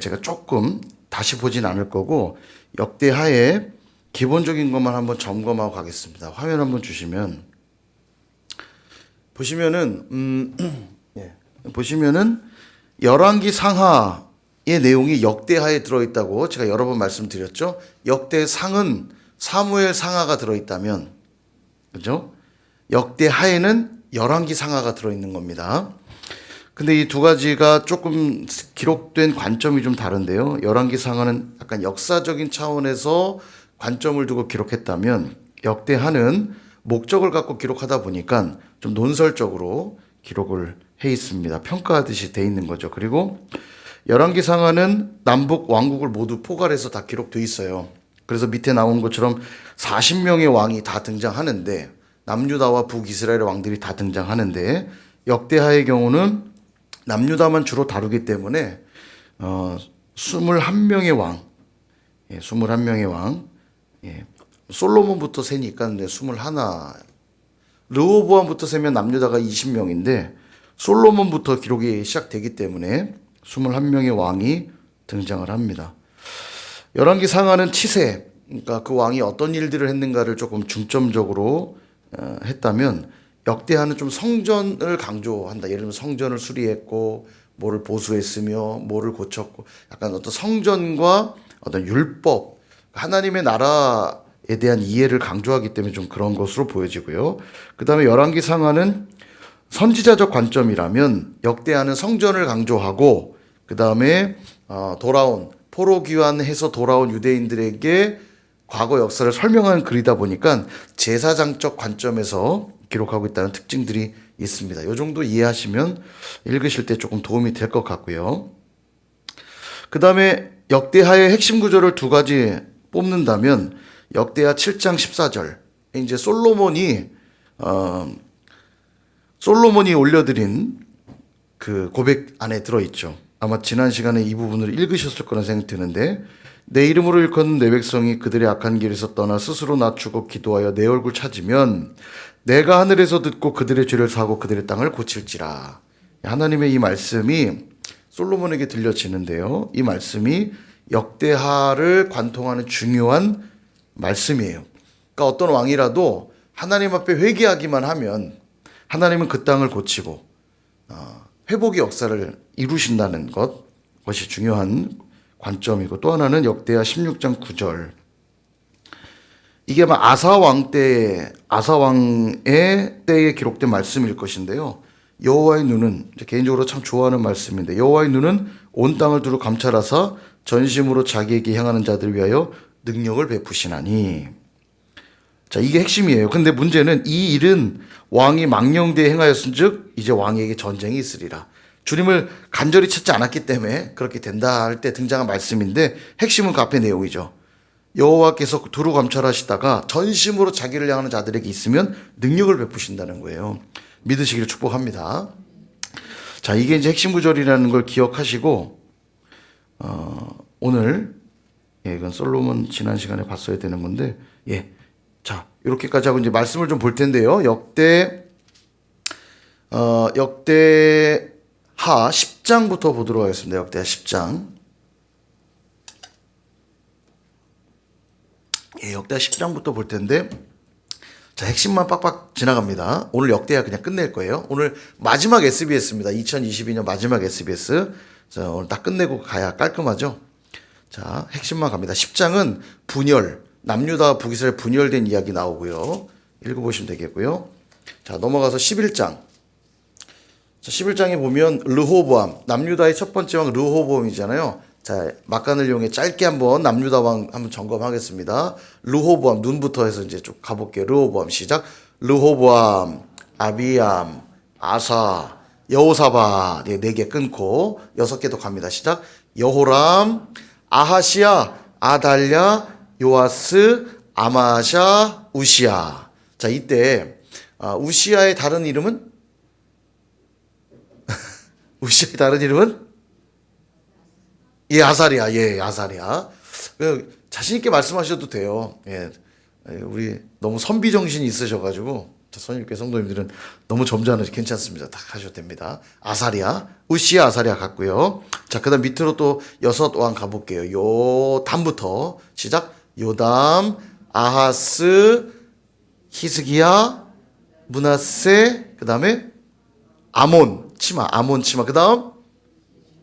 제가 조금 다시 보진 않을 거고 역대하에 기본적인 것만 한번 점검하고 가겠습니다. 화면 한번 주시면 보시면은 예, 보시면은 열왕기 상하의 내용이 역대하에 들어있다고 제가 여러 번 말씀드렸죠. 역대상은 사무엘 상하가 들어있다면, 그죠? 역대하에는 열왕기 상하가 들어있는 겁니다. 근데 이 두 가지가 조금 기록된 관점이 좀 다른데요. 열왕기 상하는 약간 역사적인 차원에서 관점을 두고 기록했다면, 역대하는 목적을 갖고 기록하다 보니까 좀 논설적으로 기록을 해 있습니다. 평가하듯이 돼 있는 거죠. 그리고 열왕기 상하는 남북 왕국을 모두 포괄해서 다 기록돼 있어요. 그래서 밑에 나온 것처럼 40명의 왕이 다 등장하는데, 남유다와 북이스라엘의 왕들이 다 등장하는데, 역대하의 경우는 남유다만 주로 다루기 때문에 21명의 왕, 21명의 왕, 솔로몬부터 세니까 21, 르호보암부터 세면 남유다가 20명인데 솔로몬부터 기록이 시작되기 때문에 21명의 왕이 등장을 합니다. 열왕기 상하는 치세, 그러니까 그 왕이 어떤 일들을 했는가를 조금 중점적으로 했다면, 역대하는 좀 성전을 강조한다. 예를 들면 성전을 수리했고 뭐를 보수했으며 뭐를 고쳤고, 약간 어떤 성전과 어떤 율법, 하나님의 나라에 대한 이해를 강조하기 때문에 좀 그런 것으로 보여지고요. 그 다음에 열왕기 상하는 선지자적 관점이라면 역대하는 성전을 강조하고, 그 다음에 돌아온 포로 귀환해서 돌아온 유대인들에게 과거 역사를 설명하는 글이다 보니까 제사장적 관점에서 기록하고 있다는 특징들이 있습니다. 이 정도 이해하시면 읽으실 때 조금 도움이 될 것 같고요. 그 다음에 역대하의 핵심 구절을 두 가지 뽑는다면, 역대하 7장 14절, 이제 솔로몬이 올려드린 그 고백 안에 들어있죠. 아마 지난 시간에 이 부분을 읽으셨을 거라는 생각이 드는데, 내 이름으로 일컫는 내 백성이 그들의 악한 길에서 떠나 스스로 낮추고 기도하여 내 얼굴 찾으면 내가 하늘에서 듣고 그들의 죄를 사하고 그들의 땅을 고칠지라. 하나님의 이 말씀이 솔로몬에게 들려지는데요. 이 말씀이 역대하를 관통하는 중요한 말씀이에요. 그러니까 어떤 왕이라도 하나님 앞에 회개하기만 하면 하나님은 그 땅을 고치고 회복의 역사를 이루신다는 것이 중요한 관점이고, 또 하나는 역대하 16장 9절. 이게 아마 아사왕의 때에 기록된 말씀일 것인데요. 여호와의 눈은, 개인적으로 참 좋아하는 말씀인데, 여호와의 눈은 온 땅을 두루 감찰하사 전심으로 자기에게 향하는 자들을 위하여 능력을 베푸시나니. 자, 이게 핵심이에요. 근데 문제는 이 일은 왕이 망령되이 행하였은즉 이제 왕에게 전쟁이 있으리라. 주님을 간절히 찾지 않았기 때문에 그렇게 된다 할 때 등장한 말씀인데, 핵심은 그 앞의 내용이죠. 여호와께서 두루 감찰하시다가 전심으로 자기를 향하는 자들에게 있으면 능력을 베푸신다는 거예요. 믿으시기를 축복합니다. 자, 이게 이제 핵심 구절이라는 걸 기억하시고, 오늘, 이건 솔로몬 지난 시간에 봤어야 되는 건데, 자, 이렇게까지 하고 이제 말씀을 좀 볼 텐데요. 역대하 10장부터 보도록 하겠습니다. 역대하 10장. 역대하 10장부터 볼 텐데, 자, 핵심만 빡빡 지나갑니다. 오늘 역대하 그냥 끝낼 거예요. 오늘 마지막 SBS입니다. 2022년 마지막 SBS. 자, 오늘 딱 끝내고 가야 깔끔하죠. 자, 핵심만 갑니다. 10장은 분열, 남유다 북이스라엘 분열된 이야기 나오고요. 읽어보시면 되겠고요. 자, 넘어가서 11장. 자, 11장에 보면 르호보암, 남유다의 첫 번째 왕 르호보암이잖아요. 자, 막간을 이용해 짧게 한번 남유다 왕 한번 점검하겠습니다. 르호보암, 눈부터 해서 이제 쭉 가볼게요. 르호보암 시작. 르호보암, 아비암, 아사, 여호사밧, 네 개 끊고 6개 더 갑니다. 시작. 여호람, 아하시야, 아달랴, 요아스, 아마샤, 우시야. 자, 이때 우시야의 다른 이름은 우시야의 다른 이름은 아사리아. 아사리아. 자신 있게 말씀하셔도 돼요. 우리 너무 선비 정신이 있으셔가지고 선임교회 성도님들은 너무 점잖으시 괜찮습니다. 다 하셔도 됩니다. 아사랴, 우시야, 아사랴 같고요. 자, 그다음 밑으로 또 6왕 가볼게요. 요담부터 시작. 요담, 아하스, 히스기야, 므낫세, 그다음에 아몬 치마, 그다음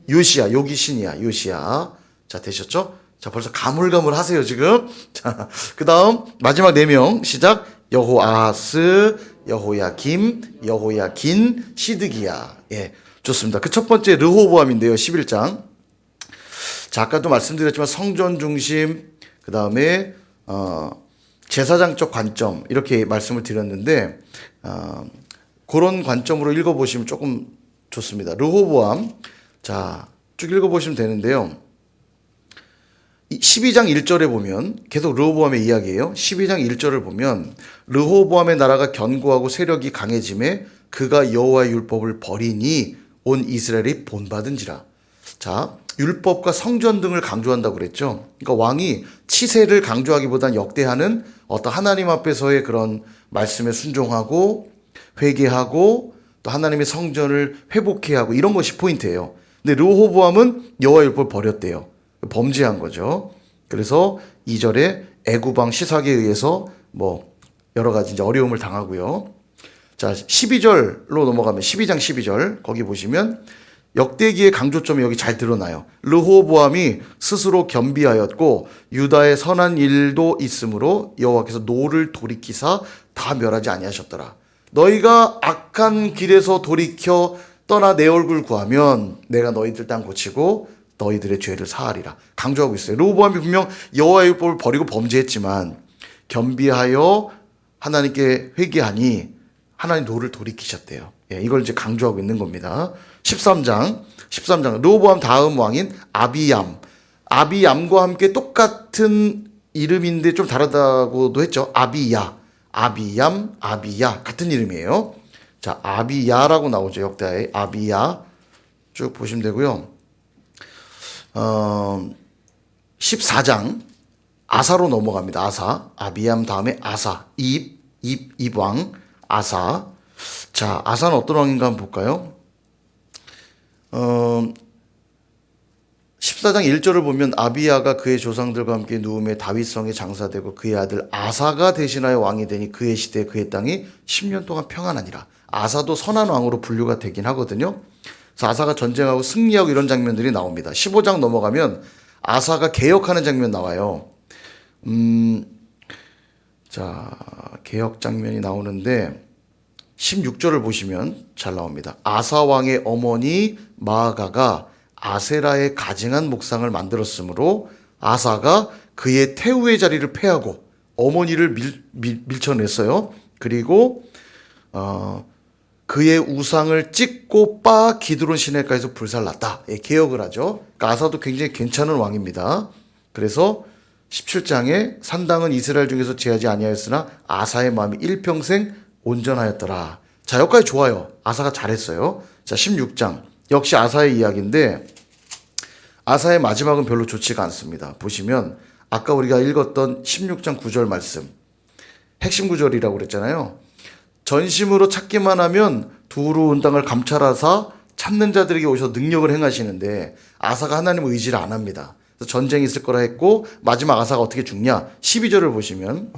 요시야, 여기 신이야, 요시야. 자, 되셨죠? 자, 벌써 가물가물하세요 지금. 자, 그다음 마지막 4명 시작. 여호아하스, 여호야김, 여호야긴, 시드기야. 예, 좋습니다. 그 첫 번째 르호보암인데요, 11장. 자, 아까도 말씀드렸지만 성전 중심, 그 다음에 제사장적 관점 이렇게 말씀을 드렸는데 그런 관점으로 읽어보시면 조금 좋습니다. 르호보암, 자, 쭉 읽어보시면 되는데요. 12장 1절에 보면 계속 르호보암의 이야기예요. 12장 1절을 보면 르호보암의 나라가 견고하고 세력이 강해짐에 그가 여호와의 율법을 버리니 온 이스라엘이 본받은지라. 자, 율법과 성전 등을 강조한다고 그랬죠. 그러니까 왕이 치세를 강조하기보단 역대하는 어떤 하나님 앞에서의 그런 말씀에 순종하고 회개하고 또 하나님의 성전을 회복해야 하고 이런 것이 포인트예요. 근데 르호보암은 여호와의 율법을 버렸대요. 범죄한 거죠. 그래서 2절에 애구방 시삭에 의해서 뭐 여러 가지 이제 어려움을 당하고요. 자, 12절로 넘어가면 12장 12절 거기 보시면 역대기의 강조점이 여기 잘 드러나요. 르호보암이 스스로 겸비하였고 유다의 선한 일도 있으므로 여호와께서 노를 돌이키사 다 멸하지 아니하셨더라. 너희가 악한 길에서 돌이켜 떠나 내 얼굴 구하면 내가 너희들 땅 고치고 너희들의 죄를 사하리라. 강조하고 있어요. 르호보암이 분명 여호와의 율법을 버리고 범죄했지만 겸비하여 하나님께 회개하니 하나님 노를 돌이키셨대요. 예, 이걸 이제 강조하고 있는 겁니다. 13장 르호보암 다음 왕인 아비얌과 함께 똑같은 이름인데 좀 다르다고도 했죠. 아비얌, 아비야 같은 이름이에요. 자, 아비야라고 나오죠. 역대하에 아비야 쭉 보시면 되고요. 14장 아사로 넘어갑니다. 아비얌 다음에 아사, 입왕 아사. 자, 아사는 어떤 왕인가 한번 볼까요? 14장 1절을 보면 아비야가 그의 조상들과 함께 누움에 다윗성에 장사되고 그의 아들 아사가 대신하여 왕이 되니 그의 시대 그의 땅이 10년 동안 평안하니라. 아사도 선한 왕으로 분류가 되긴 하거든요. 그래서 아사가 전쟁하고 승리하고 이런 장면들이 나옵니다. 15장 넘어가면 아사가 개혁하는 장면 나와요. 자, 개혁 장면이 나오는데 16절을 보시면 잘 나옵니다. 아사 왕의 어머니 마아가가 아세라의 가증한 목상을 만들었으므로 아사가 그의 태우의 자리를 패하고 어머니를 밀쳐냈어요. 그리고 그의 우상을 찍고 빠 기드론 시내가에서 불살랐다. 예, 개혁을 하죠. 그러니까 아사도 굉장히 괜찮은 왕입니다. 그래서 17장에 산당은 이스라엘 중에서 제하지 아니하였으나 아사의 마음이 일평생 온전하였더라. 자, 여기까지 좋아요. 아사가 잘했어요. 자, 16장 역시 아사의 이야기인데 아사의 마지막은 별로 좋지가 않습니다. 보시면 아까 우리가 읽었던 16장 9절 말씀 핵심 구절이라고 그랬잖아요. 전심으로 찾기만 하면 두루 온 땅을 감찰하사 찾는 자들에게 오셔서 능력을 행하시는데 아사가 하나님의 의지를 안 합니다. 그래서 전쟁이 있을 거라 했고 마지막 아사가 어떻게 죽냐? 12절을 보시면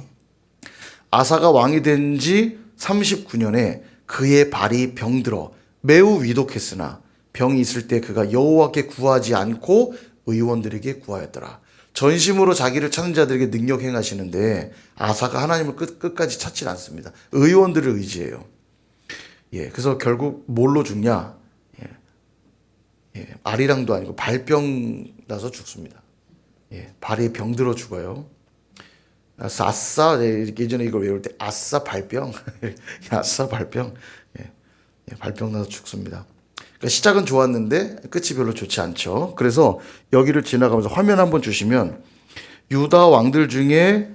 아사가 왕이 된 지 39년에 그의 발이 병들어 매우 위독했으나 병이 있을 때 그가 여호와께 구하지 않고 의원들에게 구하였더라. 전심으로 자기를 찾는 자들에게 능력 행하시는데 아사가 하나님을 끝까지 찾지 않습니다. 의원들을 의지해요. 예, 그래서 결국 뭘로 죽냐? 알이랑도 아니고 발병 나서 죽습니다. 예, 발이 병들어 죽어요. 아싸, 예전에 이걸 외울 때 아싸 발병, 아싸 발병, 발병 나서 죽습니다. 그러니까 시작은 좋았는데 끝이 별로 좋지 않죠. 그래서 여기를 지나가면서 화면 한번 주시면 유다 왕들 중에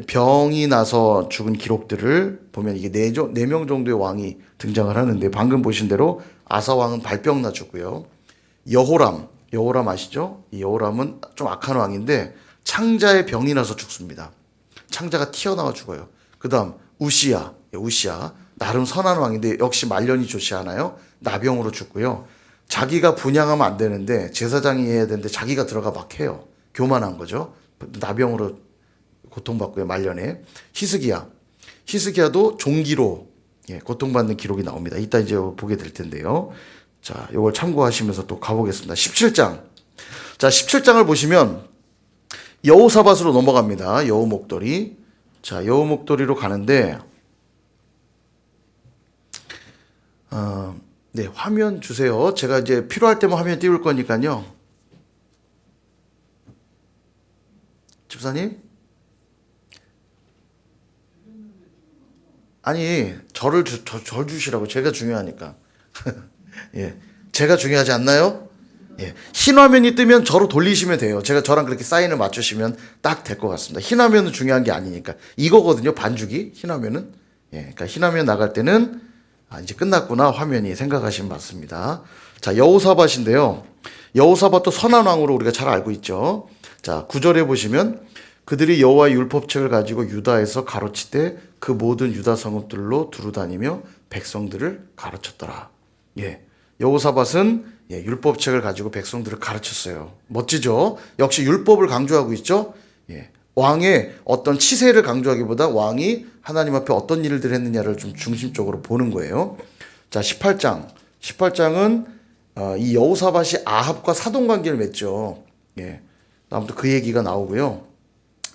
병이 나서 죽은 기록들을 보면 이게 4명 정도의 왕이 등장을 하는데 방금 보신 대로 아사 왕은 발병 나 죽고요. 여호람 아시죠? 이 여호람은 좀 악한 왕인데 창자의 병이 나서 죽습니다. 창자가 튀어나와 죽어요. 그 다음 우시야 나름 선한 왕인데 역시 말년이 좋지 않아요. 나병으로 죽고요. 자기가 분양하면 안 되는데 제사장이 해야 되는데 자기가 들어가 막 해요. 교만한 거죠. 나병으로 고통받고요. 말년에. 히스기야도 종기로 고통받는 기록이 나옵니다. 이따 이제 보게 될 텐데요. 자, 이걸 참고하시면서 또 가보겠습니다. 17장. 자, 17장을 보시면 여호사밧으로 넘어갑니다. 여호 목도리. 자, 여호 목도리로 가는데 네, 화면 주세요. 제가 이제 필요할 때만 화면 띄울 거니까요. 집사님? 아니, 절 주시라고. 제가 중요하니까. 예. 제가 중요하지 않나요? 예. 흰 화면이 뜨면 저로 돌리시면 돼요. 제가 저랑 그렇게 사인을 맞추시면 딱 될 것 같습니다. 흰 화면은 중요한 게 아니니까. 이거거든요. 반죽이. 흰 화면은. 예. 그러니까 흰 화면 나갈 때는 이제 끝났구나. 화면이 생각하시면 맞습니다. 자, 여호사밧인데요. 여호사밧도 선한 왕으로 우리가 잘 알고 있죠. 자, 9절에 보시면 그들이 여호와의 율법책을 가지고 유다에서 가로치되 그 모든 유다 성읍들로 두루다니며 백성들을 가르쳤더라. 예. 여호사밧은 율법책을 가지고 백성들을 가르쳤어요. 멋지죠? 역시 율법을 강조하고 있죠? 예. 왕의 어떤 치세를 강조하기보다 왕이 하나님 앞에 어떤 일들을 했느냐를 좀 중심적으로 보는 거예요. 자, 18장. 18장은 이 여호사밧이 아합과 사돈관계를 맺죠. 예. 아무튼 그 얘기가 나오고요.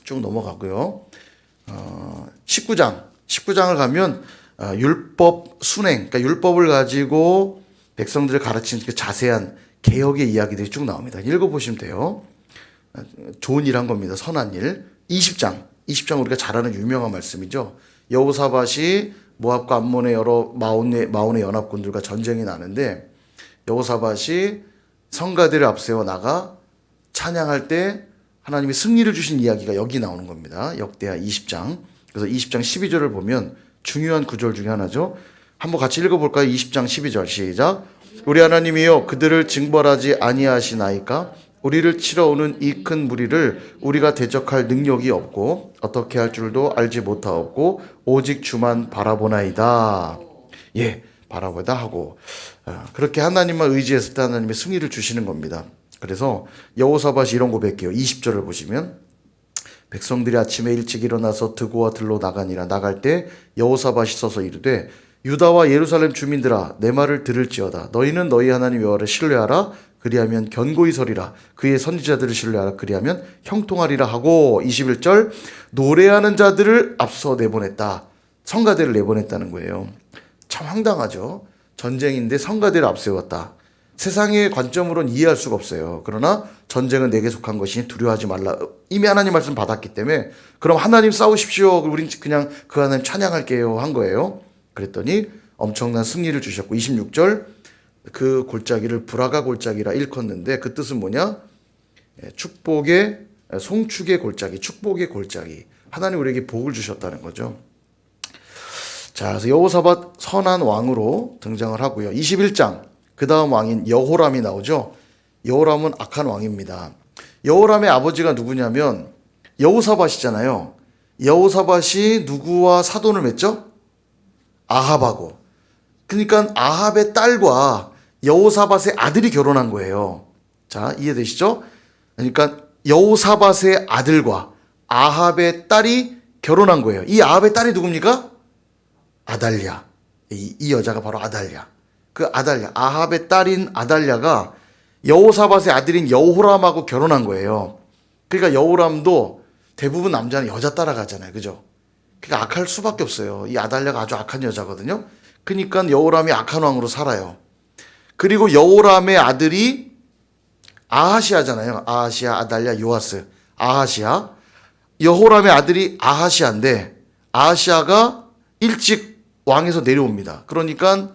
쭉 넘어가고요. 19장. 19장을 가면 율법 순행, 그러니까 율법을 가지고 백성들을 가르치는 그 자세한 개혁의 이야기들이 쭉 나옵니다. 읽어보시면 돼요. 좋은 일 한 겁니다. 선한 일. 20장. 20장 우리가 잘 아는 유명한 말씀이죠. 여호사밧이 모압과 암몬의 여러 마온의 연합군들과 전쟁이 나는데 여호사밧이 성가대를 앞세워 나가 찬양할 때 하나님이 승리를 주신 이야기가 여기 나오는 겁니다. 역대하 20장. 그래서 20장 12절을 보면 중요한 구절 중에 하나죠. 한번 같이 읽어볼까요? 20장 12절 시작. 우리 하나님이여 그들을 징벌하지 아니하시나이까? 우리를 치러 오는 이 큰 무리를 우리가 대적할 능력이 없고 어떻게 할 줄도 알지 못하옵고 오직 주만 바라보나이다. 예, 바라보다 하고 그렇게 하나님만 의지했을 때 하나님의 승리를 주시는 겁니다. 그래서 여호사밧이 이런 고백해요. 20절을 보시면 백성들이 아침에 일찍 일어나서 드고와 들로 나가니라. 나갈 때 여호사밧이 서서 이르되 유다와 예루살렘 주민들아 내 말을 들을지어다. 너희는 너희 하나님 여호와를 신뢰하라. 그리하면 견고히 서리라. 그의 선지자들을 신뢰하라. 그리하면 형통하리라 하고 21절 노래하는 자들을 앞서 내보냈다. 성가대를 내보냈다는 거예요. 참 황당하죠. 전쟁인데 성가대를 앞세웠다. 세상의 관점으로는 이해할 수가 없어요. 그러나 전쟁은 내게 속한 것이니 두려워하지 말라. 이미 하나님 말씀 받았기 때문에 그럼 하나님 싸우십시오. 우린 그냥 그 하나님 찬양할게요 한 거예요. 그랬더니 엄청난 승리를 주셨고 26절 그 골짜기를 브라가 골짜기라 일컫는데 그 뜻은 뭐냐? 축복의 송축의 골짜기, 축복의 골짜기. 하나님 우리에게 복을 주셨다는 거죠. 자, 그래서 여호사밧 선한 왕으로 등장을 하고요. 21장 그 다음 왕인 여호람이 나오죠. 여호람은 악한 왕입니다. 여호람의 아버지가 누구냐면 여호사밧이잖아요. 여호사밧이 누구와 사돈을 맺죠? 아합하고. 그러니까 아합의 딸과 여호사밧의 아들이 결혼한 거예요. 자, 이해되시죠? 그러니까 여호사밧의 아들과 아합의 딸이 결혼한 거예요. 이 아합의 딸이 누굽니까? 아달랴. 이 여자가 바로 아달랴. 그 아달랴, 아합의 딸인 아달랴가 여호사밧의 아들인 여호람하고 결혼한 거예요. 그러니까 여호람도 대부분 남자는 여자 따라가잖아요. 그죠? 그러니까 악할 수밖에 없어요. 이 아달랴가 아주 악한 여자거든요. 그러니까 여호람이 악한 왕으로 살아요. 그리고 여호람의 아들이 아하시아잖아요. 아하시아, 아달랴, 요아스. 아하시아. 여호람의 아들이 아하시아인데 아하시아가 일찍 왕에서 내려옵니다. 그러니까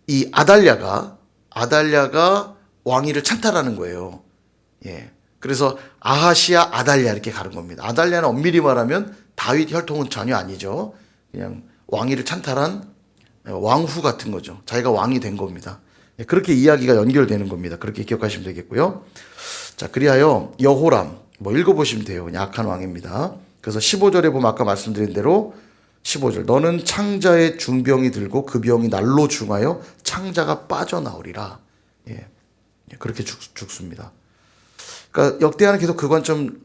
이 아달랴가 왕위를 찬탈하는 거예요. 예. 그래서 아하시아, 아달랴 이렇게 가는 겁니다. 아달랴는 엄밀히 말하면 다윗 혈통은 전혀 아니죠. 그냥 왕위를 찬탈한 왕후 같은 거죠. 자기가 왕이 된 겁니다. 예, 그렇게 이야기가 연결되는 겁니다. 그렇게 기억하시면 되겠고요. 자, 그리하여 여호람 뭐 읽어보시면 돼요. 그냥 악한 왕입니다. 그래서 15절에 보면 아까 말씀드린 대로 15절 너는 창자의 중병이 들고 그 병이 날로 중하여 창자가 빠져나오리라. 예, 그렇게 죽습니다. 그러니까 역대하는 계속 그 관점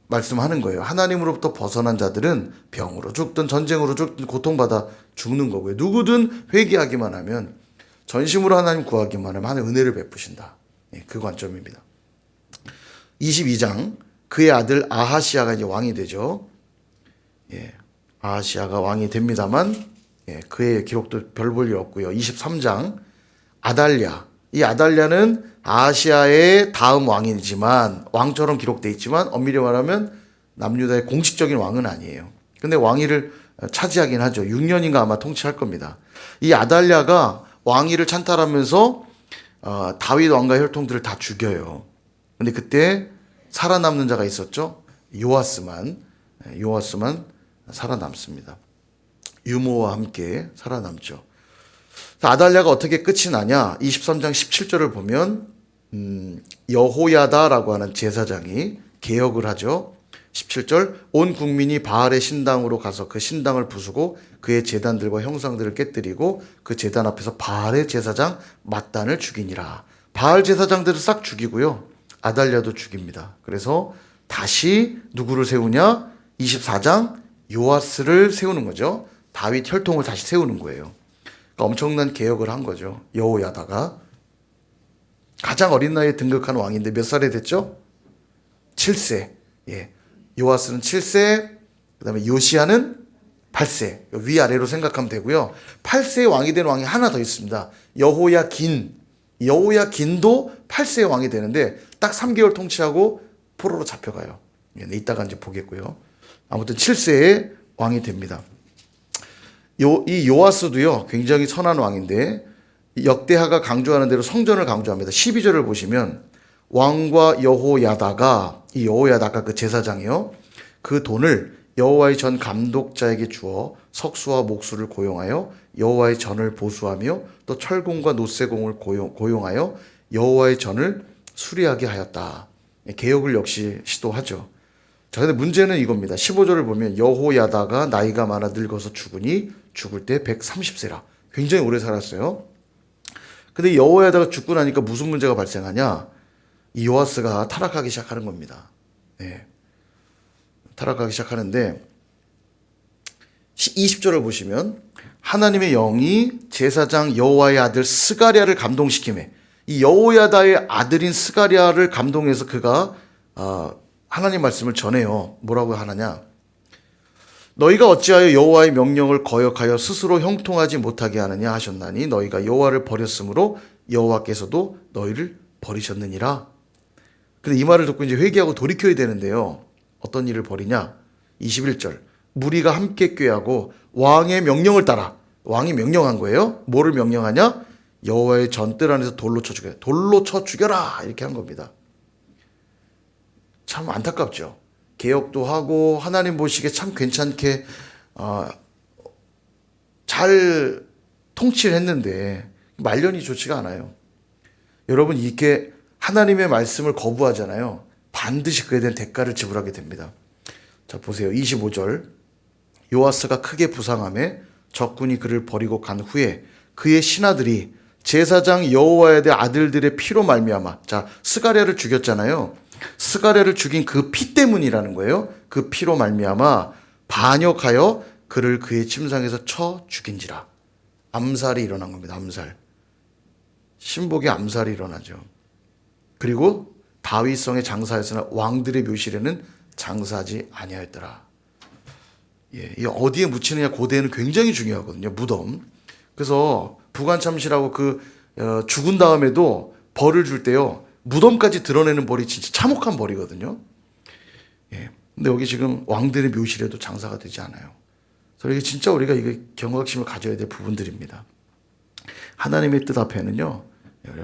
말씀하는 거예요. 하나님으로부터 벗어난 자들은 병으로 죽든 전쟁으로 죽든 고통받아 죽는 거고요. 누구든 회개하기만 하면 전심으로 하나님 구하기만 하면 하나님 은혜를 베푸신다. 예, 그 관점입니다. 22장 그의 아들 아하시아가 이제 왕이 되죠. 예, 아하시아가 왕이 됩니다만 예, 그의 기록도 별 볼 일 없고요. 23장 아달랴 이 아달랴는 아하시아의 다음 왕이지만 왕처럼 기록되어 있지만 엄밀히 말하면 남유다의 공식적인 왕은 아니에요. 근데 왕위를 차지하긴 하죠. 6년인가 아마 통치할 겁니다. 이 아달랴가 왕위를 찬탈하면서 다윗 왕과 혈통들을 다 죽여요. 근데 그때 살아남는 자가 있었죠. 요아스만 살아남습니다. 유모와 함께 살아남죠. 아달랴가 어떻게 끝이 나냐? 23장 17절을 보면 여호야다라고 하는 제사장이 개혁을 하죠. 17절 온 국민이 바알의 신당으로 가서 그 신당을 부수고 그의 제단들과 형상들을 깨뜨리고 그 제단 앞에서 바알의 제사장 mat단을 죽이니라. 바알 제사장들을 싹 죽이고요. 아달랴도 죽입니다. 그래서 다시 누구를 세우냐? 24장 요아스를 세우는 거죠. 다윗 혈통을 다시 세우는 거예요. 그러니까 엄청난 개혁을 한 거죠. 여호야다가 가장 어린 나이에 등극한 왕인데 몇 살에 됐죠? 7세. 예. 요아스는 7세, 그다음에 요시야는 8세. 위아래로 생각하면 되고요. 8세의 왕이 된 왕이 하나 더 있습니다. 여호야긴도 8세의 왕이 되는데 딱 3개월 통치하고 포로로 잡혀가요. 예, 이따가 이제 보겠고요. 아무튼 7세의 왕이 됩니다. 이 요아스도요, 굉장히 선한 왕인데 역대하가 강조하는 대로 성전을 강조합니다. 12절을 보시면 왕과 여호야다가 이 여호야다가 그 제사장이요. 그 돈을 여호와의 전 감독자에게 주어 석수와 목수를 고용하여 여호와의 전을 보수하며 또 철공과 노쇠공을 고용하여 여호와의 전을 수리하게 하였다. 개혁을 역시 시도하죠. 자, 근데 문제는 이겁니다. 15절을 보면 여호야다가 나이가 많아 늙어서 죽으니 죽을 때 130세라. 굉장히 오래 살았어요. 근데 여호야다가 죽고 나니까 무슨 문제가 발생하냐? 이 요아스가 타락하기 시작하는 겁니다. 네. 타락하기 시작하는데 20절을 보시면 하나님의 영이 제사장 여호와의 아들 스가랴를 감동시키매 이 여호야다의 아들인 스가랴를 감동해서 그가 하나님 말씀을 전해요. 뭐라고 하느냐? 너희가 어찌하여 여호와의 명령을 거역하여 스스로 형통하지 못하게 하느냐 하셨나니 너희가 여호와를 버렸으므로 여호와께서도 너희를 버리셨느니라. 근데 이 말을 듣고 이제 회개하고 돌이켜야 되는데요. 어떤 일을 벌이냐? 21절. 무리가 함께 꾀하고 왕의 명령을 따라. 왕이 명령한 거예요. 뭐를 명령하냐? 여호와의 전뜰 안에서 돌로 쳐 죽여라. 돌로 쳐 죽여라. 이렇게 한 겁니다. 참 안타깝죠. 개혁도 하고 하나님 보시기에 참 괜찮게 잘 통치를 했는데 말년이 좋지가 않아요. 여러분 이게 하나님의 말씀을 거부하잖아요. 반드시 그에 대한 대가를 지불하게 됩니다. 자 보세요. 25절 요아스가 크게 부상하며 적군이 그를 버리고 간 후에 그의 신하들이 제사장 여호와의 아들들의 피로 말미암아 자 스가랴를 죽였잖아요. 스가랴를 죽인 그 피 때문이라는 거예요. 그 피로 말미암아 반역하여 그를 그의 침상에서 쳐 죽인지라. 암살이 일어난 겁니다. 암살. 신복의 암살이 일어나죠. 그리고 다윗성에 장사했으나 왕들의 묘실에는 장사하지 아니하였더라. 예, 이 어디에 묻히느냐 고대에는 굉장히 중요하거든요. 무덤. 그래서 부관참시라고 죽은 다음에도 벌을 줄 때요. 무덤까지 드러내는 벌이 진짜 참혹한 벌이거든요. 예. 근데 여기 지금 왕들의 묘실에도 장사가 되지 않아요. 그래서 이게 진짜 우리가 이게 경각심을 가져야 될 부분들입니다. 하나님의 뜻 앞에는요.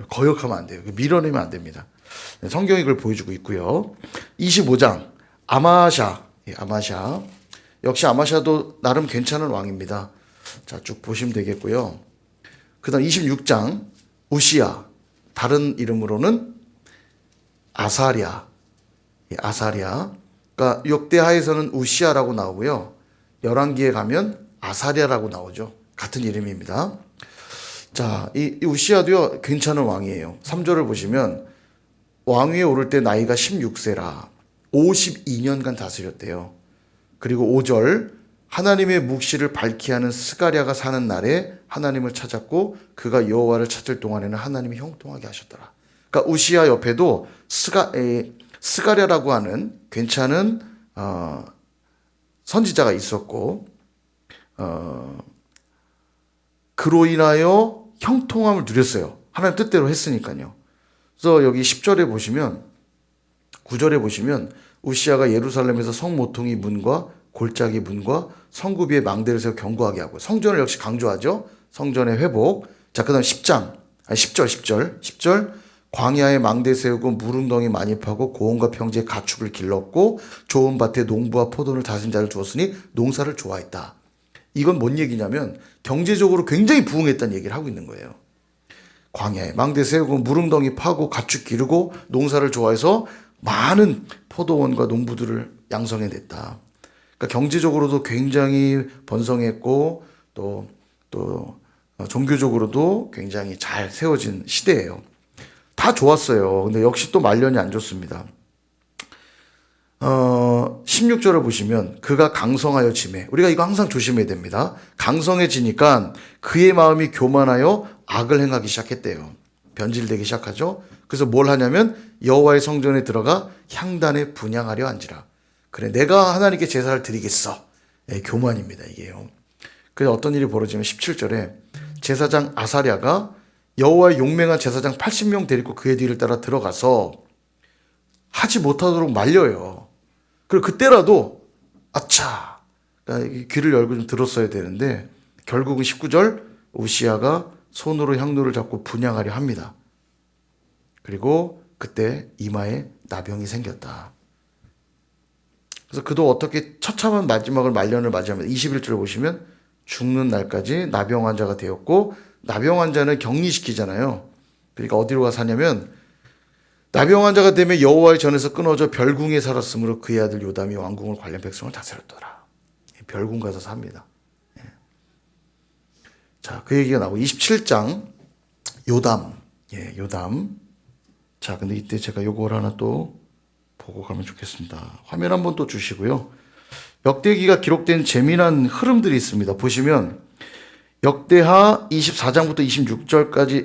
거역하면 안 돼요. 밀어내면 안 됩니다. 성경이 그걸 보여주고 있고요. 25장 아마샤. 예, 아마샤. 역시 아마샤도 나름 괜찮은 왕입니다. 자, 쭉 보시면 되겠고요. 그다음 26장 우시야. 다른 이름으로는 아사랴. 예, 아사랴. 그러니까 그러니까 역대하에서는 우시아라고 나오고요. 열왕기에 가면 아사랴라고 나오죠. 같은 이름입니다. 자, 이 우시아도요 괜찮은 왕이에요. 3절을 보시면 왕위에 오를 때 나이가 16세라 52년간 다스렸대요. 그리고 5절 하나님의 묵시를 밝히 하는 스가랴가 사는 날에 하나님을 찾았고 그가 여호와를 찾을 동안에는 하나님이 형통하게 하셨더라. 그러니까 우시아 옆에도 스가랴라고 하는 괜찮은 선지자가 있었고 그로 인하여 형통함을 누렸어요. 하나님 뜻대로 했으니까요. 그래서 여기 10절에 보시면 9절에 보시면 우시아가 예루살렘에서 성모퉁이 문과 골짜기 문과 성구비의 망대를 세워 견고하게 하고 성전을 역시 강조하죠. 성전의 회복. 자, 그다음 10절 광야에 망대 세우고 무릉덩이 많이 파고 고원과 평지에 가축을 길렀고 좋은 밭에 농부와 포도를 다스린 자를 두었으니 농사를 좋아했다. 이건 뭔 얘기냐면 경제적으로 굉장히 부흥했다는 얘기를 하고 있는 거예요. 광야에 망대 세우고 무릉덩이 파고 가축 기르고 농사를 좋아해서 많은 포도원과 농부들을 양성해냈다. 그러니까 경제적으로도 굉장히 번성했고 또 종교적으로도 굉장히 잘 세워진 시대예요. 다 좋았어요. 근데 역시 또 말년이 안 좋습니다. 16절을 보시면 그가 강성하여 짐해. 우리가 이거 항상 조심해야 됩니다. 강성해지니까 그의 마음이 교만하여 악을 행하기 시작했대요. 변질되기 시작하죠. 그래서 뭘 하냐면 여호와의 성전에 들어가 향단에 분향하려 앉으라. 그래 내가 하나님께 제사를 드리겠어. 교만입니다 이게요. 그래서 어떤 일이 벌어지면 17절에 제사장 아사랴가 여호와의 용맹한 제사장 80명 데리고 그의 뒤를 따라 들어가서 하지 못하도록 말려요. 그리고 그때라도 아차 그러니까 귀를 열고 좀 들었어야 되는데 결국은 19절 우시아가 손으로 향로를 잡고 분향하려 합니다. 그리고 그때 이마에 나병이 생겼다. 그래서 그도 어떻게 처참한 마지막을 말년을 맞이하면 21절을 보시면 죽는 날까지 나병 환자가 되었고 나병 환자는 격리시키잖아요. 그러니까 어디로 가 사냐면 나병 환자가 되면 여호와의 전에서 끊어져 별궁에 살았으므로 그의 아들 요담이 왕궁을 관련 백성을 다스렸더라. 별궁 가서 삽니다. 자, 그 얘기가 나오고 27장 요담. 요담. 자, 근데 이때 제가 요걸 하나 또 보고 가면 좋겠습니다. 화면 한번 또 주시고요. 역대기가 기록된 재미난 흐름들이 있습니다. 보시면 역대하 24장부터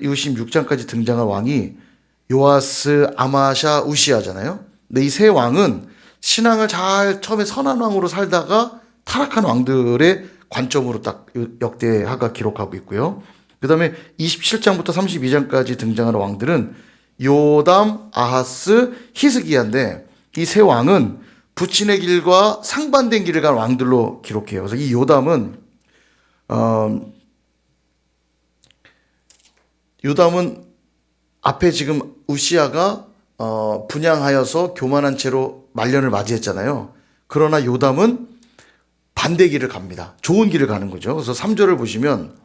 26장까지 등장한 왕이 요아스, 아마샤, 우시아잖아요. 근데 이 세 왕은 신앙을 잘 처음에 선한 왕으로 살다가 타락한 왕들의 관점으로 딱 역대하가 기록하고 있고요. 그 다음에 27장부터 32장까지 등장하는 왕들은 요담, 아하스, 히스기야인데 이 세 왕은 부친의 길과 상반된 길을 간 왕들로 기록해요. 그래서 이 요담은 앞에 지금 우시아가 분향하여서 교만한 채로 말년을 맞이했잖아요. 그러나 요담은 반대 길을 갑니다. 좋은 길을 가는 거죠. 그래서 3절을 보시면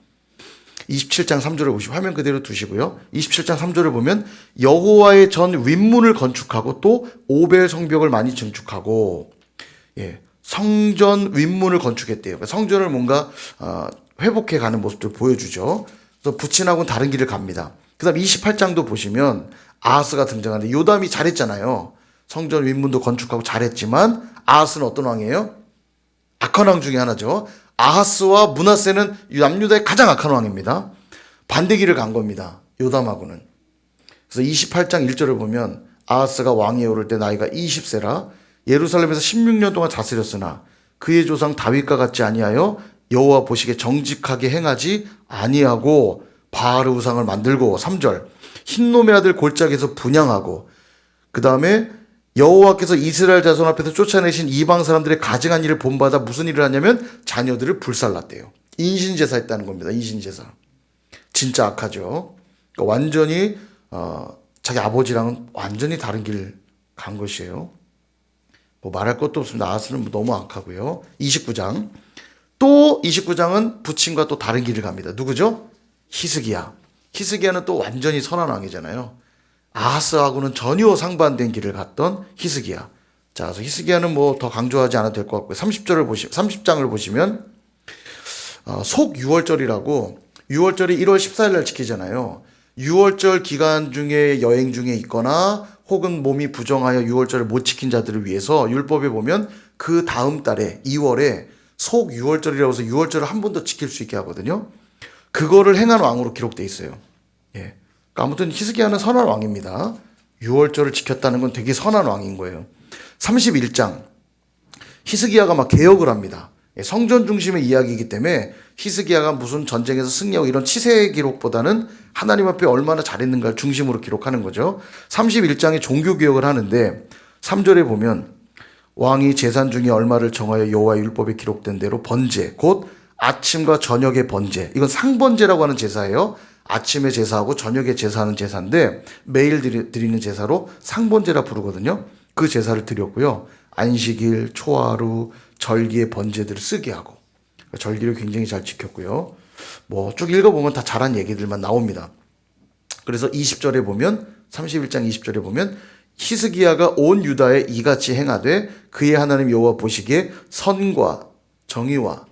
27장 3절을 보시고 화면 그대로 두시고요. 27장 3절을 보면 여호와의 전 윗문을 건축하고 또 오벨 성벽을 많이 증축하고 성전 윗문을 건축했대요. 그러니까 성전을 뭔가 회복해 가는 모습들 보여주죠. 그래서 부친하고는 다른 길을 갑니다. 그 다음 28장도 보시면 아하스가 등장하는데 요담이 잘했잖아요. 성전 윗문도 건축하고 잘했지만 아하스는 어떤 왕이에요? 악한 왕 중에 하나죠. 아하스와 므낫세는 남유다의 가장 악한 왕입니다. 반대 길을 간 겁니다. 요담하고는. 그래서 28장 1절을 보면 아하스가 왕위에 오를 때 나이가 20세라 예루살렘에서 16년 동안 다스렸으나 그의 조상 다윗과 같지 아니하여 여호와 보시기에 정직하게 행하지 아니하고 바알 우상을 만들고 3절 흰놈의 아들 골짜기에서 분향하고 그 다음에 여호와께서 이스라엘 자손 앞에서 쫓아내신 이방 사람들의 가증한 일을 본받아 무슨 일을 하냐면 자녀들을 불살랐대요. 인신제사 했다는 겁니다. 인신제사. 진짜 악하죠. 그러니까 완전히 자기 아버지랑은 완전히 다른 길 간 것이에요. 뭐 말할 것도 없습니다. 아하스는 너무 악하고요. 29장. 또 29장은 부친과 또 다른 길을 갑니다. 누구죠? 히스기야. 히스기야는 또 완전히 선한 왕이잖아요. 아하스하고는 전혀 상반된 길을 갔던 히스기야. 자, 그래서 히스기야는 뭐 더 강조하지 않아도 될 것 같고요. 30장을 보시면 속 6월절이라고 6월절이 1월 14일 날 지키잖아요. 6월절 기간 중에 여행 중에 있거나 혹은 몸이 부정하여 6월절을 못 지킨 자들을 위해서 율법에 보면 그 다음 달에 2월에 속 6월절이라고 해서 6월절을 한 번 더 지킬 수 있게 하거든요. 그거를 행한 왕으로 기록돼 있어요. 예. 그러니까 아무튼 히스기야는 선한 왕입니다. 6월절을 지켰다는 건 되게 선한 왕인 거예요. 31장 히스기야가 막 개혁을 합니다. 성전 중심의 이야기이기 때문에 히스기야가 무슨 전쟁에서 승리하고 이런 치세의 기록보다는 하나님 앞에 얼마나 잘했는가를 중심으로 기록하는 거죠. 31장에 종교개혁을 하는데 3절에 보면 왕이 제산 중에 얼마를 정하여 여호와의 율법에 기록된 대로 번제 곧 아침과 저녁의 번제, 이건 상번제라고 하는 제사예요. 아침에 제사하고 저녁에 제사하는 제사인데 매일 드리는 제사로 상번제라 부르거든요. 그 제사를 드렸고요. 안식일, 초하루, 절기의 번제들을 쓰게 하고 절기를 굉장히 잘 지켰고요. 뭐 쭉 읽어보면 다 잘한 얘기들만 나옵니다. 그래서 20절에 보면 31장 20절에 보면 히스기야가 온 유다에 이같이 행하되 그의 하나님 여호와 보시기에 선과 정의와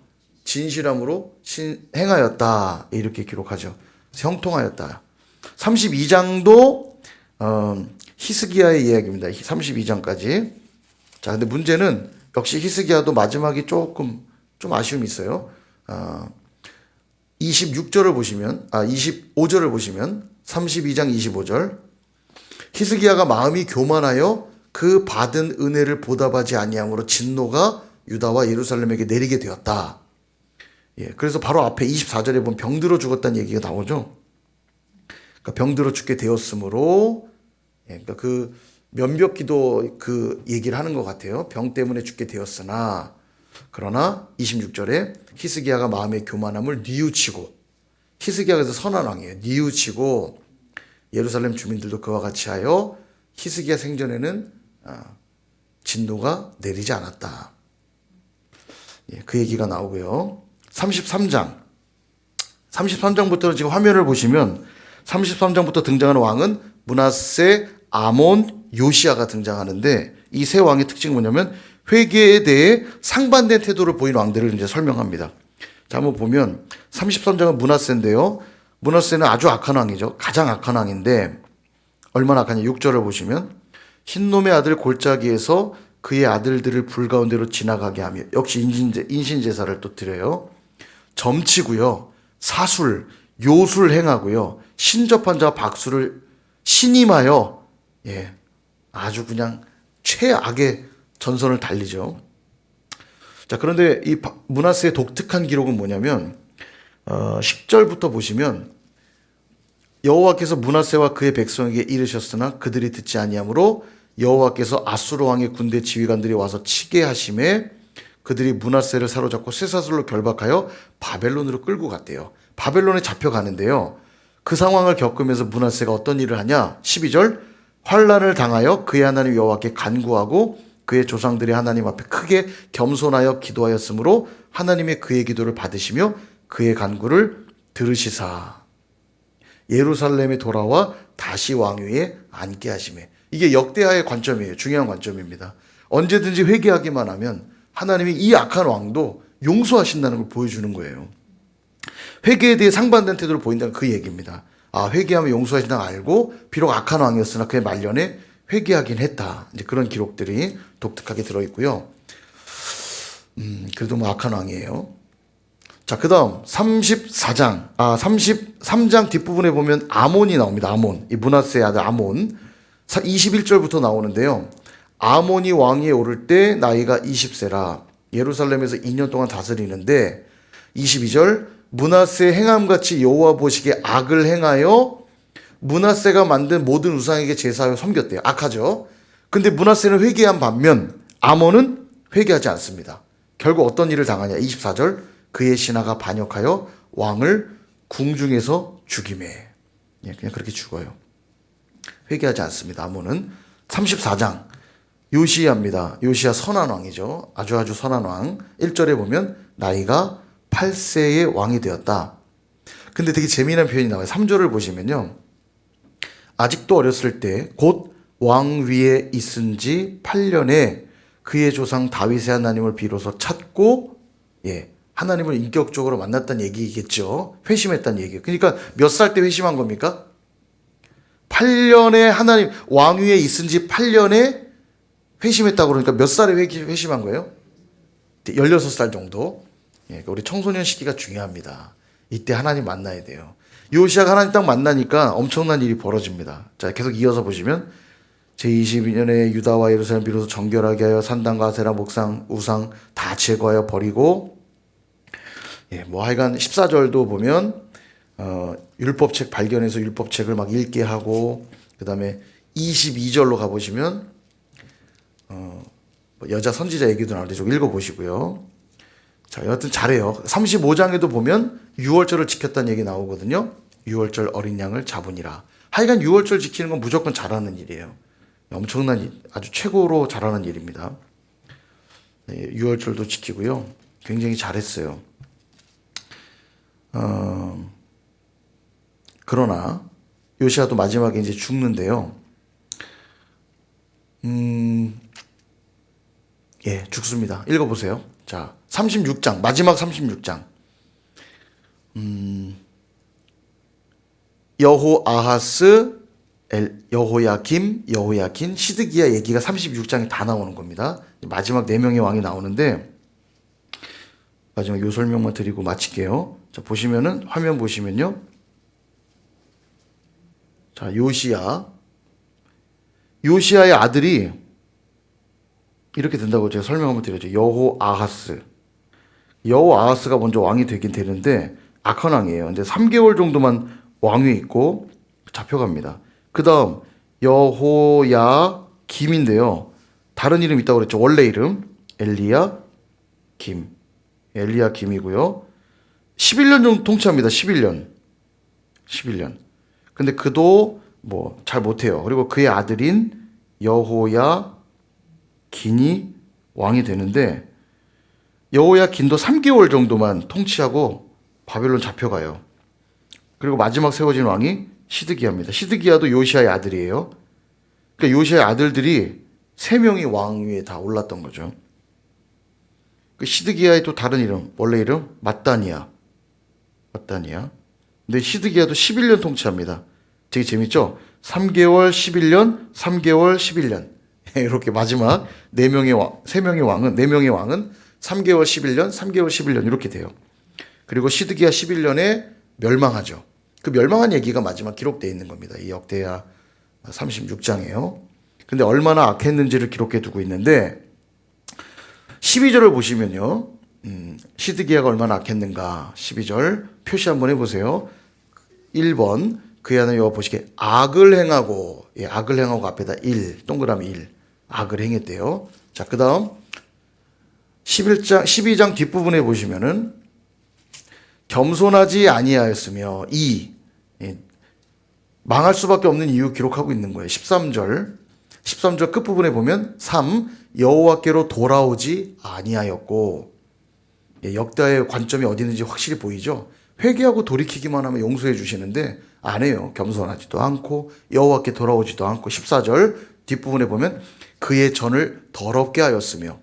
진실함으로 행하였다 이렇게 기록하죠. 형통하였다. 32장도 히스기야의 이야기입니다. 32장까지. 자, 근데 문제는 역시 히스기야도 마지막이 조금 좀 아쉬움이 있어요. 26절을 보시면 25절을 보시면 32장 25절 히스기야가 마음이 교만하여 그 받은 은혜를 보답하지 아니함으로 진노가 유다와 예루살렘에게 내리게 되었다. 예, 그래서 바로 앞에 24절에 보면 병들어 죽었다는 얘기가 나오죠. 그러니까 병들어 죽게 되었으므로 그러니까 그 면벽기도 그 얘기를 하는 것 같아요. 병 때문에 죽게 되었으나 그러나 26절에 히스기야가 마음의 교만함을 뉘우치고 히스기야가 선한 왕이에요. 뉘우치고 예루살렘 주민들도 그와 같이 하여 히스기야 생전에는 진노가 내리지 않았다. 예, 그 얘기가 나오고요. 33장부터 지금 화면을 보시면 33장부터 등장하는 왕은 므낫세, 아몬, 요시야가 등장하는데 이 세 왕의 특징이 뭐냐면 회개에 대해 상반된 태도를 보인 왕들을 이제 설명합니다. 자, 한번 보면 33장은 므낫세인데요. 므낫세는 아주 악한 왕이죠. 가장 악한 왕인데 얼마나 악하냐. 6절을 보시면 흰놈의 아들 골짜기에서 그의 아들들을 불 가운데로 지나가게 하며 역시 인신제사를 또 드려요. 점치고요. 사술, 요술 행하고요. 신접한 자와 박수를 신임하여 아주 그냥 최악의 전선을 달리죠. 자, 그런데 이 므낫세의 독특한 기록은 뭐냐면 10절부터 보시면 여호와께서 므낫세와 그의 백성에게 이르셨으나 그들이 듣지 아니하므로 여호와께서 아수르 왕의 군대 지휘관들이 와서 치게 하심에 그들이 므낫세를 사로잡고 쇠사슬로 결박하여 바벨론으로 끌고 갔대요. 바벨론에 잡혀가는데요. 그 상황을 겪으면서 므낫세가 어떤 일을 하냐? 12절 환난을 당하여 그의 하나님 여호와께 간구하고 그의 조상들의 하나님 앞에 크게 겸손하여 기도하였으므로 하나님의 그의 기도를 받으시며 그의 간구를 들으시사 예루살렘에 돌아와 다시 왕위에 앉게 하시매. 이게 역대하의 관점이에요. 중요한 관점입니다. 언제든지 회개하기만 하면 하나님이 이 악한 왕도 용서하신다는 걸 보여주는 거예요. 회개에 대해 상반된 태도를 보인다는 그 얘기입니다. 회개하면 용서하신다는 걸 알고 비록 악한 왕이었으나 그의 말년에 회개하긴 했다. 이제 그런 기록들이 독특하게 들어있고요. 그래도 뭐 악한 왕이에요. 자, 그 다음 33장 뒷부분에 보면 아몬이 나옵니다. 아몬. 이 므낫세의 아들 아몬. 21절부터 나오는데요. 아몬이 왕위에 오를 때 나이가 20세라 예루살렘에서 2년 동안 다스리는데 22절 므낫세의 행함같이 여호와 보시기에 악을 행하여 므낫세가 만든 모든 우상에게 제사하여 섬겼대요. 악하죠. 근데 므낫세는 회개한 반면 아몬은 회개하지 않습니다. 결국 어떤 일을 당하냐. 24절 그의 신하가 반역하여 왕을 궁중에서 죽이매. 그냥 그렇게 죽어요. 회개하지 않습니다. 아몬은. 34장 요시야입니다. 요시야 선한 왕이죠. 아주 선한 왕. 1절에 보면 나이가 8세의 왕이 되었다. 근데 되게 재미난 표현이 나와요. 3절을 보시면요. 아직도 어렸을 때 곧 왕 위에 있은 지 8년에 그의 조상 다윗의 하나님을 비로소 찾고 하나님을 인격적으로 만났다는 얘기겠죠. 회심했다는 얘기예요. 그러니까 몇 살 때 회심한 겁니까? 8년에 하나님 왕위에 있은 지 8년에 회심했다고 그러니까 몇 살에 회심한 거예요? 16살 정도. 우리 청소년 시기가 중요합니다. 이때 하나님 만나야 돼요. 요시아가 하나님 딱 만나니까 엄청난 일이 벌어집니다. 자, 계속 이어서 보시면 제22년에 유다와 예루살렘 비로소 정결하게 하여 산당과 아세라 목상 우상 다 제거하여 버리고 뭐 하여간 14절도 보면 율법책 발견해서 율법책을 막 읽게 하고 그다음에 22절로 가보시면 여자 선지자 얘기도 나오는데 좀 읽어보시고요. 자, 여하튼 잘해요. 35장에도 보면 6월절을 지켰다는 얘기 나오거든요. 6월절 어린 양을 잡으니라. 하여간 6월절 지키는 건 무조건 잘하는 일이에요. 엄청난 일, 아주 최고로 잘하는 일입니다. 6월절도 지키고요. 굉장히 잘했어요. 그러나 요시아도 마지막에 이제 죽는데요. 죽습니다. 읽어보세요. 자, 36장, 마지막 36장. 여호아하스, 여호야김, 여호야킨, 시드기야 얘기가 36장에 다 나오는 겁니다. 마지막 4명의 왕이 나오는데, 마지막 요 설명만 드리고 마칠게요. 자, 보시면은, 화면 보시면요. 자, 요시아의 아들이 이렇게 된다고 제가 설명 한번 드렸죠. 여호아하스가 먼저 왕이 되긴 되는데 악한 왕이에요. 근데 3개월 정도만 왕위에 있고 잡혀갑니다. 그 다음 여호야김인데요. 다른 이름 있다고 그랬죠. 원래 이름 엘리야김이고요. 11년 정도 통치합니다. 11년. 근데 그도 뭐 잘 못해요. 그리고 그의 아들인 여호야긴이 왕이 되는데 여호야긴도 3개월 정도만 통치하고 바벨론 잡혀가요. 그리고 마지막 세워진 왕이 시드기야입니다. 시드기야도 요시아의 아들이에요. 그러니까 요시아의 아들들이 3명이 왕위에 다 올랐던 거죠. 그 시드기야의 또 다른 이름, 원래 이름 mat단이야. 근데 시드기야도 11년 통치합니다. 되게 재밌죠? 3개월, 11년, 3개월, 11년. 이렇게 마지막 4명의 왕은 3개월, 11년, 3개월, 11년 이렇게 돼요. 그리고 시드기야 11년에 멸망하죠. 그 멸망한 얘기가 마지막 기록되어 있는 겁니다. 이 역대하 36장이에요. 근데 얼마나 악했는지를 기록해 두고 있는데 12절을 보시면요. 시드기야가 얼마나 악했는가 12절 표시 한번 해보세요. 1번 그의 하나님 여호와 보시기에 악을 행하고 앞에다 1 동그라미 1 악을 행했대요. 자, 그 다음 12장 뒷부분에 보시면은 겸손하지 아니하였으며 망할 수밖에 없는 이유 기록하고 있는 거예요. 13절 끝부분에 보면 3 여호와께로 돌아오지 아니하였고 역대의 관점이 어디 있는지 확실히 보이죠. 회개하고 돌이키기만 하면 용서해 주시는데 안 해요. 겸손하지도 않고 여호와께 돌아오지도 않고 14절 뒷부분에 보면 그의 전을 더럽게 하였으며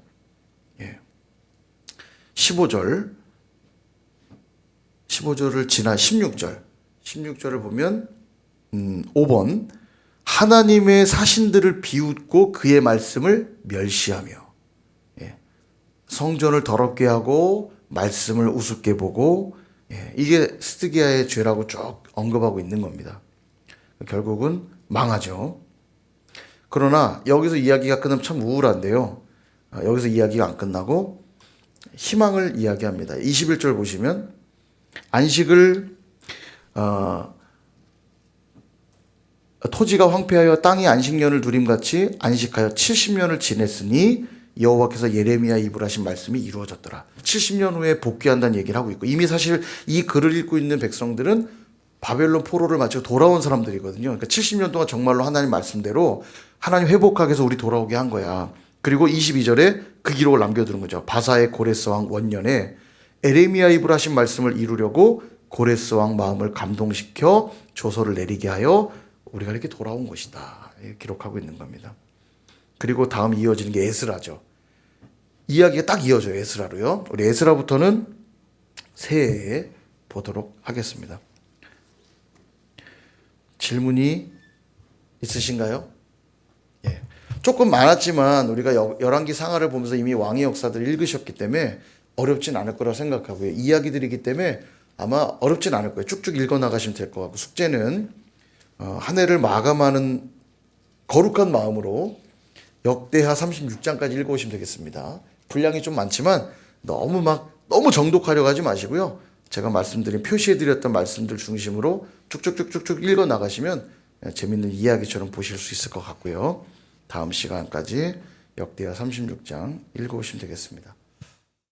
15절을 지나 16절을 보면 5번 하나님의 사신들을 비웃고 그의 말씀을 멸시하며 성전을 더럽게 하고 말씀을 우습게 보고 이게 스드기야의 죄라고 쭉 언급하고 있는 겁니다. 결국은 망하죠. 그러나 여기서 이야기가 끝나면 참 우울한데요. 여기서 이야기가 안 끝나고 희망을 이야기합니다. 21절 보시면 안식을 토지가 황폐하여 땅이 안식년을 누림같이 안식하여 70년을 지냈으니 여호와께서 예레미야 입으로 하신 말씀이 이루어졌더라. 70년 후에 복귀한다는 얘기를 하고 있고 이미 사실 이 글을 읽고 있는 백성들은 바벨론 포로를 마치고 돌아온 사람들이거든요. 그러니까 70년 동안 정말로 하나님 말씀대로 하나님 회복하게 해서 우리 돌아오게 한 거야. 그리고 22절에 그 기록을 남겨두는 거죠. 바사의 고레스 왕 원년에 에레미야 입으로 하신 말씀을 이루려고 고레스 왕 마음을 감동시켜 조서를 내리게 하여 우리가 이렇게 돌아온 것이다. 기록하고 있는 겁니다. 그리고 다음 이어지는 게 에스라죠. 이야기가 딱 이어져요. 에스라로요. 우리 에스라부터는 새해에 보도록 하겠습니다. 질문이 있으신가요? 예. 조금 많았지만 우리가 열왕기 상하를 보면서 이미 왕의 역사들을 읽으셨기 때문에 어렵진 않을 거라고 생각하고요. 이야기들이기 때문에 아마 어렵진 않을 거예요. 쭉쭉 읽어 나가시면 될 것 같고, 숙제는 한 해를 마감하는 거룩한 마음으로 역대하 36장까지 읽어오시면 되겠습니다. 분량이 좀 많지만 너무 정독하려고 하지 마시고요. 제가 말씀드린 표시해드렸던 말씀들 중심으로 쭉쭉쭉쭉쭉 읽어 나가시면 재밌는 이야기처럼 보실 수 있을 것 같고요. 다음 시간까지 역대하 36장 읽어오시면 되겠습니다.